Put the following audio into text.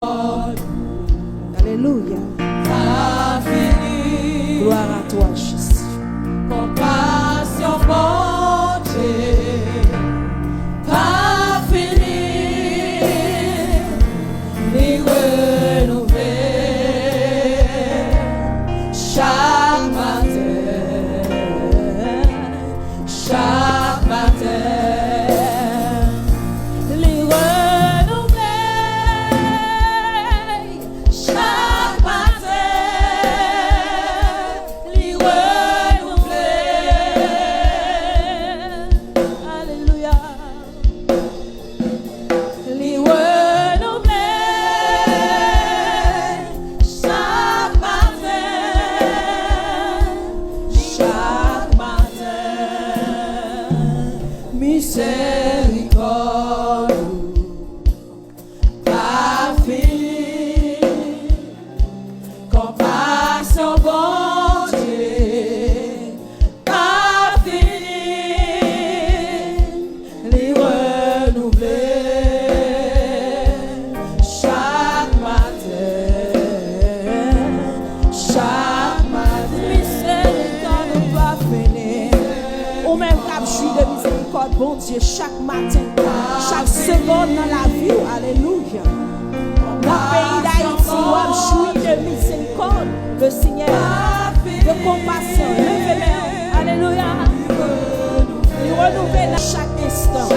Alléluia. Gloire à toi, Jésus. Compassion, bon Dieu, pas fini, ni renouvelé chaque matin, chaque matin. Miséricorde, pas fini, compassion, bon Dieu, pas fini, les renouveler chaque matin, chaque matin. Miséricorde pas fini. Ou même cap je suis de miséricorde, bon Dieu, chaque matin, chaque seconde dans la vie. Alléluia. Dans le pays d'Haïti, on jouit de miséricorde, le Seigneur, de compassion. Levez-les. Alléluia. Il renouvelle à chaque instant.